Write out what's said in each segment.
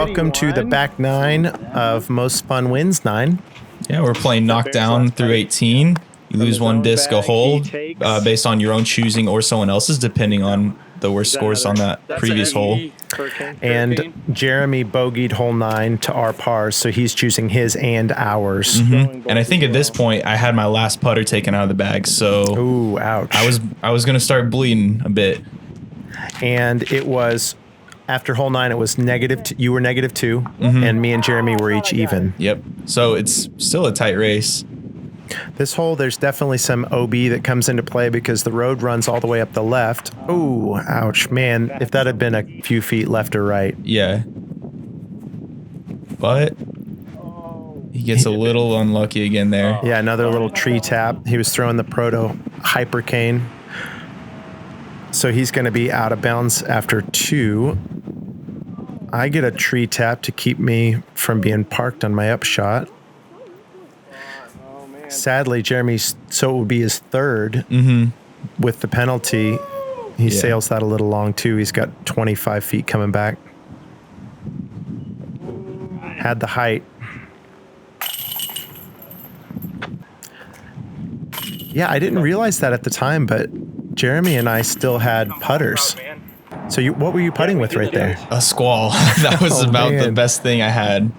welcome to the back nine of Most Fun Wins 9. Yeah, we're playing Knockdown through 18. You lose one disc a hole based on your own choosing or someone else's, depending on the worst scores on that previous hole. And Jeremy bogeyed hole 9 to our par, so he's choosing his and ours. And I think at this point, I had my last putter taken out of the bag, so ooh, ouch. I was gonna start bleeding a bit. And it was after hole 9, it was negative. You were -2, and me and Jeremy were each even. Yep. So it's still a tight race. This hole, there's definitely some OB that comes into play because the road runs all the way up the left. Ooh, ouch, man! If that had been a few feet left or right. Yeah. But he gets a little unlucky again there. Yeah, another little tree tap. He was throwing the proto hypercane. So he's going to be out of bounds after 2. I get a tree tap to keep me from being parked on my upshot. Sadly, Jeremy's, so it would be his third with the penalty. He sails that a little long too. He's got 25 feet coming back. Had the height. Yeah, I didn't realize that at the time, but Jeremy and I still had putters. So what were you putting with right there? A squall. That was about the best thing I had.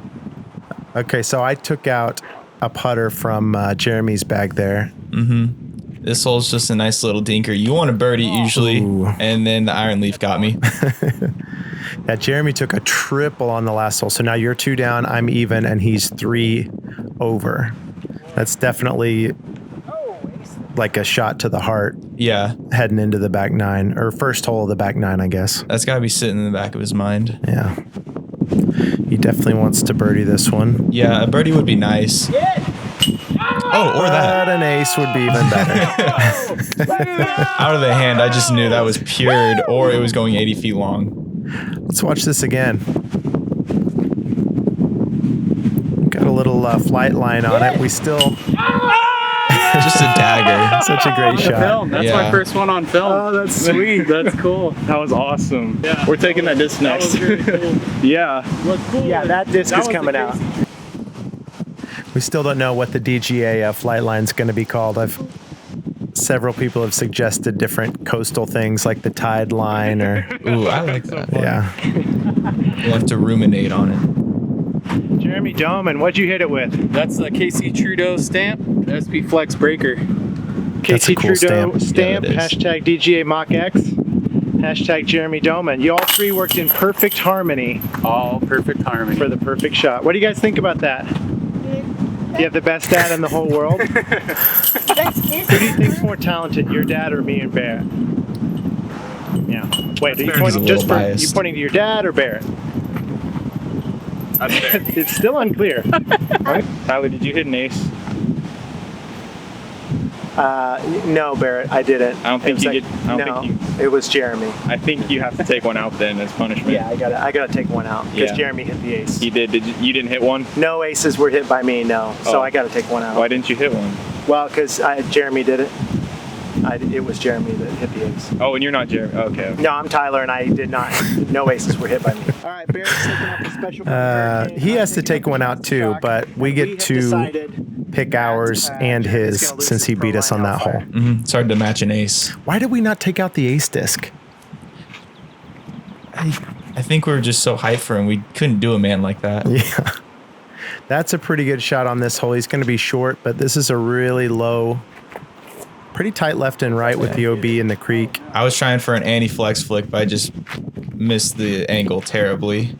Okay, so I took out a putter from Jeremy's bag there. This hole's just a nice little dinker. You want a birdie usually, and then the iron leaf got me. Yeah, Jeremy took a triple on the last hole. So now you're 2 down, I'm even, and he's 3 over. That's definitely like a shot to the heart. Yeah. Heading into the back 9, or first hole of the back 9, I guess. That's got to be sitting in the back of his mind. Yeah. He definitely wants to birdie this one. Yeah, a birdie would be nice. Oh, or that. But an ace would be even better. Out of the hand, I just knew that was pured, or it was going 80 feet long. Let's watch this again. Got a little flight line on it. We still... Just a dagger. Such a great shot. Film. That's my first one on film. Oh, that's sweet. That's cool. That was awesome. Yeah. We're taking that disc next. That was really cool. Yeah. What's cool? Yeah, that disc is coming out. We still don't know what the DGA flight line is going to be called. Several people have suggested different coastal things like the tide line or... Ooh, I like that. Yeah. We'll have to ruminate on it. Jeremy Domon, what'd you hit it with? That's the KC Trudeau stamp, SP Flex Breaker. That's a cool Trudeau stamp. Yeah, hashtag DGA Mach X, hashtag Jeremy Domon. You all 3 worked in perfect harmony. All perfect harmony. For the perfect shot. What do you guys think about that? You have the best dad in the whole world? Who do you think's more talented, your dad or me and Barrett? Yeah. Wait, are you pointing to your dad or Barrett? It's still unclear. Right? Tyler, did you hit an ace? No, Barrett, I didn't. I don't think you did. It was Jeremy. I think you have to take one out then as punishment. Yeah, I gotta take one out because Jeremy hit the ace. You did. You didn't hit one? No aces were hit by me. No, so I gotta take one out. Why didn't you hit one? Well, because Jeremy did it. It was Jeremy that hit the ace. Oh, and you're not Jeremy. Okay. No, I'm Tyler, and I did not. No aces were hit by me. All right, Barrett's taking up the special. He has to take one out too, but we get to pick ours and his since he beat us on that hole. It's hard to match an ace. Why did we not take out the ace disc? I think we were just so hyped for him. We couldn't do a man like that. Yeah. That's a pretty good shot on this hole. He's going to be short, but this is a really low, pretty tight left and right with the OB in the creek. I was trying for an anti-flex flick, but I just missed the angle terribly.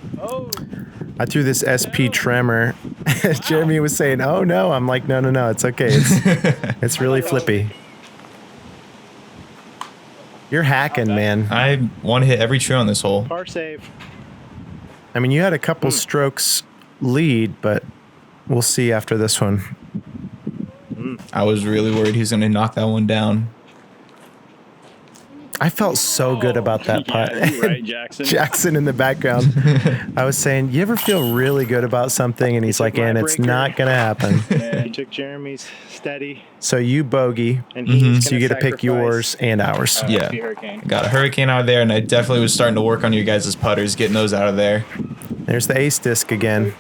I threw this SP tremor. Jeremy was saying, "Oh no!" I'm like, "No, it's okay. It's really flippy." You're hacking, man. I want to hit every tree on this hole. Par save. I mean, you had a couple strokes lead, but we'll see after this one. I was really worried he was going to knock that one down. I felt so good about that putt. Yeah, you're right, Jackson. Jackson in the background. I was saying, you ever feel really good about something? And he's like, and it's not going to happen. Yeah, he took Jeremy's steady. So you bogey. And he's so you get to pick yours and ours. Yeah. Got a hurricane out of there, and I definitely was starting to work on your guys' putters, getting those out of there. There's the ace disc again.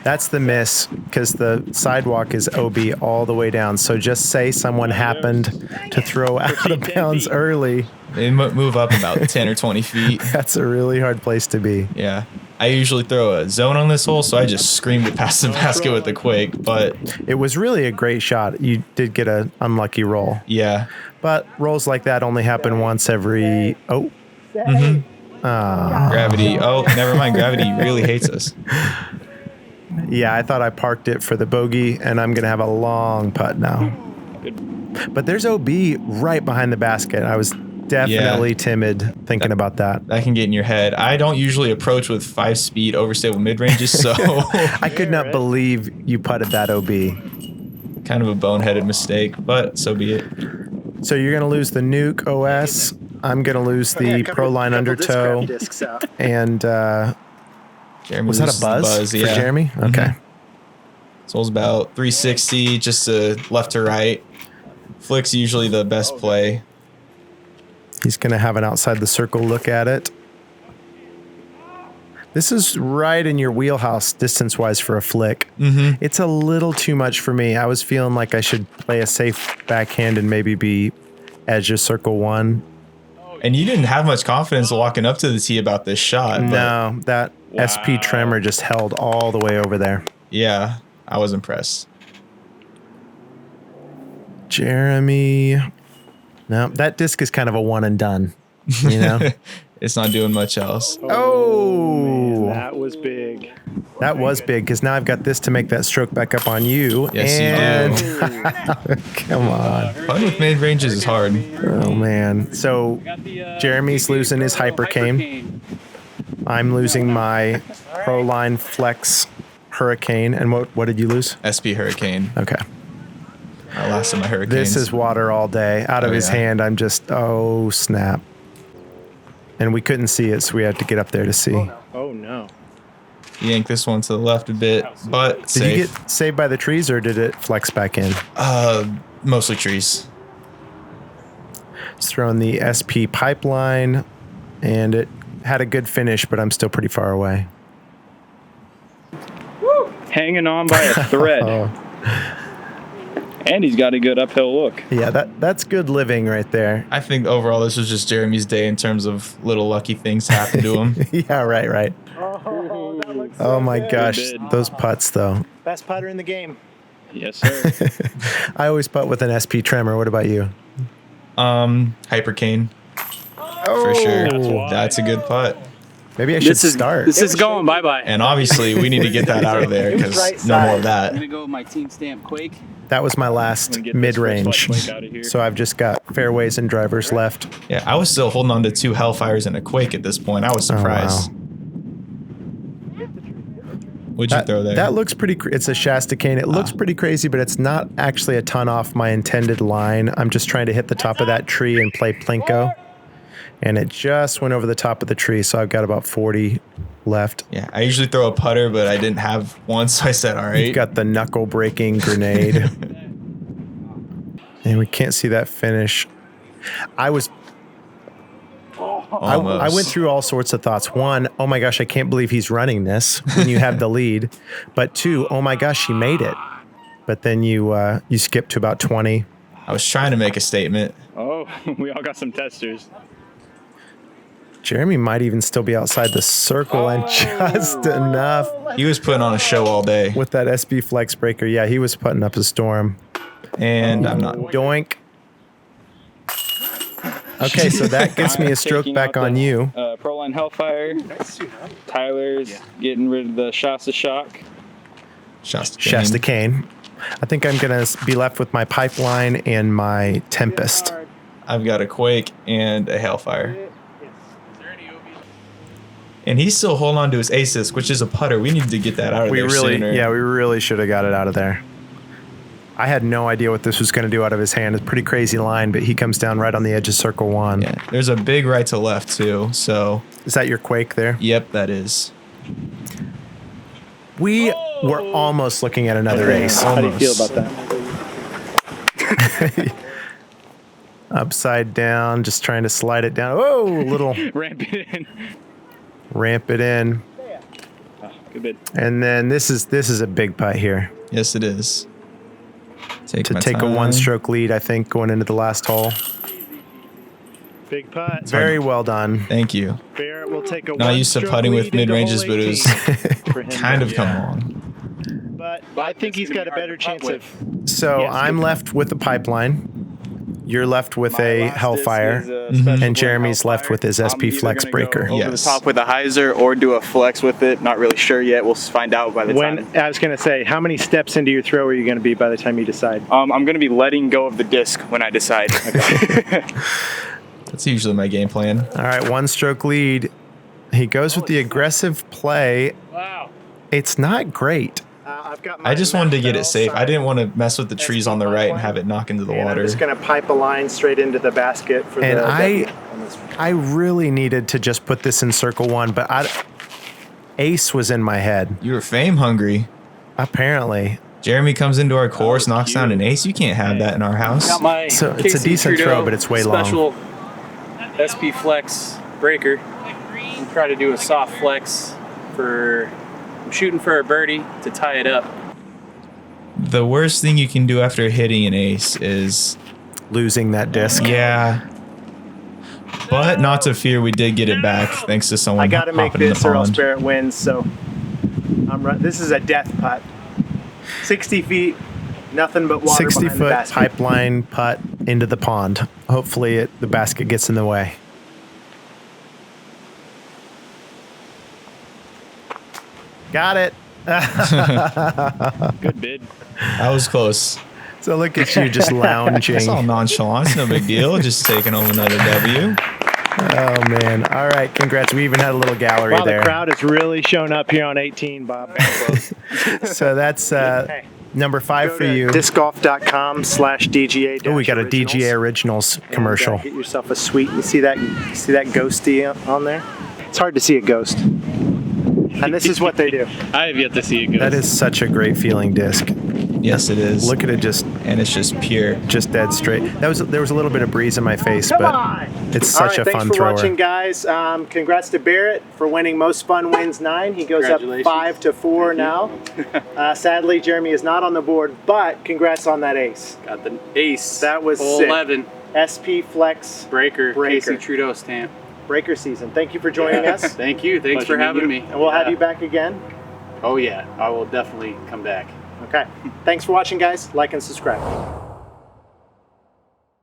That's the miss because the sidewalk is OB all the way down. So just say someone happened to throw out of bounds early. They move up about 10 or 20 feet. That's a really hard place to be. Yeah. I usually throw a zone on this hole, so I just screamed it past the basket with the quake. But it was really a great shot. You did get an unlucky roll. Yeah. But rolls like that only happen once every... Oh. Gravity. Oh, never mind. Gravity really hates us. Yeah, I thought I parked it for the bogey, and I'm going to have a long putt now. But there's OB right behind the basket. I was definitely timid thinking about that. That can get in your head. I don't usually approach with 5-speed overstable mid-ranges, so... I could not believe you putted that OB. Kind of a boneheaded mistake, but so be it. So you're going to lose the Nuke OS. I'm going to lose the Proline Undertow. And... Jeremy was that a buzz for Jeremy? Okay. So it's about 360, just to left to right. Flick's usually the best play. He's going to have an outside the circle look at it. This is right in your wheelhouse distance-wise for a flick. It's a little too much for me. I was feeling like I should play a safe backhand and maybe be edge of circle one. And you didn't have much confidence walking up to the tee about this shot. No, that SP tremor just held all the way over there. Yeah, I was impressed. Jeremy. No, that disc is kind of a one and done. You know? It's not doing much else. Oh, man, that was big. That was big because now I've got this to make that stroke back up on you. Yes, you do. Come on. Putting with mid ranges is hard. Oh, man. So Jeremy's losing his Hypercane. I'm losing my Proline Flex Hurricane. And what did you lose? SP Hurricane. Okay. I lost my Hurricanes. This is water all day. Out of his hand, I'm just, oh, snap. And we couldn't see it, so we had to get up there to see. Oh, no. Yank this one to the left a bit, but safe. Did you get saved by the trees, or did it flex back in? Mostly trees. Just throwing the SP pipeline, and it had a good finish, but I'm still pretty far away. Woo! Hanging on by a thread. And he's got a good uphill look. Yeah, that's good living right there. I think overall this was just Jeremy's day in terms of little lucky things happen to him. Yeah, right. Oh, that looks oh my gosh, those putts though. Best putter in the game. Yes, sir. I always putt with an SP tremor. What about you? Hypercane. For sure. That's a good putt. Maybe I should start. This is going bye-bye. And obviously we need to get that out of there because no more of that. I'm going to go with my team stamp Quake. That was my last mid-range. So I've just got fairways and drivers left. Yeah, I was still holding on to 2 Hellfires and a Quake at this point. I was surprised. Oh, wow. What'd you throw there? That looks pretty... It's a Shasta cane. It looks pretty crazy, but it's not actually a ton off my intended line. I'm just trying to hit the top of that tree and play Plinko. And it just went over the top of the tree, so I've got about 40 left. Yeah, I usually throw a putter, but I didn't have one, so I said, all right. You've got the knuckle-breaking grenade. And we can't see that finish. I went through all sorts of thoughts. 1, oh my gosh, I can't believe he's running this when you have the lead. But 2, oh my gosh, he made it. But then you skip to about 20. I was trying to make a statement. Oh, we all got some testers. Jeremy might even still be outside the circle and just enough. He was putting on a show all day. With that SB Flex Breaker, yeah, he was putting up a storm. And I'm not. Doink. Okay, so that gets me a stroke back on you. Proline Hellfire. Tyler's getting rid of the Shasta Shock. Shasta Cane. I think I'm going to be left with my Pipeline and my Tempest. I've got a Quake and a Hellfire. And he's still holding on to his ace, which is a putter. We need to get that out of there sooner. Yeah, we really should have got it out of there. I had no idea what this was going to do out of his hand. It's a pretty crazy line, but he comes down right on the edge of circle 1. Yeah, there's a big right to left, too. So is that your Quake there? Yep, that is. We were almost looking at another ace. How do you feel about that? Upside down, just trying to slide it down. Oh, a little Ramp it in. Ramp it in. Good bid. And then this is a big putt here. Yes, it is. To take a 1-stroke lead, I think, going into the last hole. Big putt. Very well done. Thank you. Barrett will take a Not used to one-stroke putting with lead into mid-ranges, hole but it was 18 for him kind to- of come along. But I think he's got a better chance of. So Yes, I'm good left with the pipeline. You're left with a Hellfire. Mhm. And Jeremy's left with his SP I'm either Flex gonna go Breaker. Over Yes. the top with a hyzer or do a flex with it. Not really sure yet. We'll find out by the time. I was going to say, how many steps into your throw are you going to be by the time you decide? I'm going to be letting go of the disc when I decide. That's usually my game plan. All right, 1-stroke lead. He goes with the aggressive play. Wow. It's not great. I've got I just wanted to get it safe. I didn't want to mess with the trees on the right and have it knock into the water. I'm just going to pipe a line straight into the basket for And the I- W on this one. I really needed to just put this in circle 1, but ace was in my head, You were fame hungry. apparently. Jeremy comes into our course, knocks down an ace. You can't have that in our house. Got my So it's a Casey decent Trudeau throw, but it's way long. special SP Flex breaker. And try to do a soft flex for. I'm shooting for a birdie to tie it up. The worst thing you can do after hitting an ace is, Losing that disc. yeah. But not to fear, we did get it back thanks to someone I got to make hopping in the this or else pond. Barrett wins. So this is a death putt. 60 feet, nothing but water 60 behind the foot basket. pipeline putt into the pond. Hopefully the basket gets in the way. Got it. Good bid. That was close. So look at you just lounging. It's all nonchalant. It's no big deal. Just taking home another W. Oh man. All right. Congrats. We even had a little gallery Wow, there. the crowd has really shown up here on 18, Bob. So that's number 5 for you. Discgolf.com/DGA. Oh, we got a DGA Originals commercial. Get yourself a sweet. You see that ghosty on there? It's hard to see a ghost. And this is what they do. I have yet to see it go. That is such a great feeling disc. Yes, it is. Look at it, just And it's just pure. dead straight. There was a little bit of breeze in my face, Come but on! it's All such right, a thanks fun for thrower. watching, guys. Congrats to Barrett for winning Most Fun Wins 9. He goes up Congratulations. 5-4 now. Sadly, Jeremy is not on the board, but congrats on that ace. Got the ace. That was hole sick. 11 SP Flex breaker. Breaker. Casey Trudeau stamp. Breaker season. Thank you for joining us. Thank you. Thanks for having me. And we'll have you back again. Oh yeah, I will definitely come back. Okay. Thanks for watching, guys. Like and subscribe.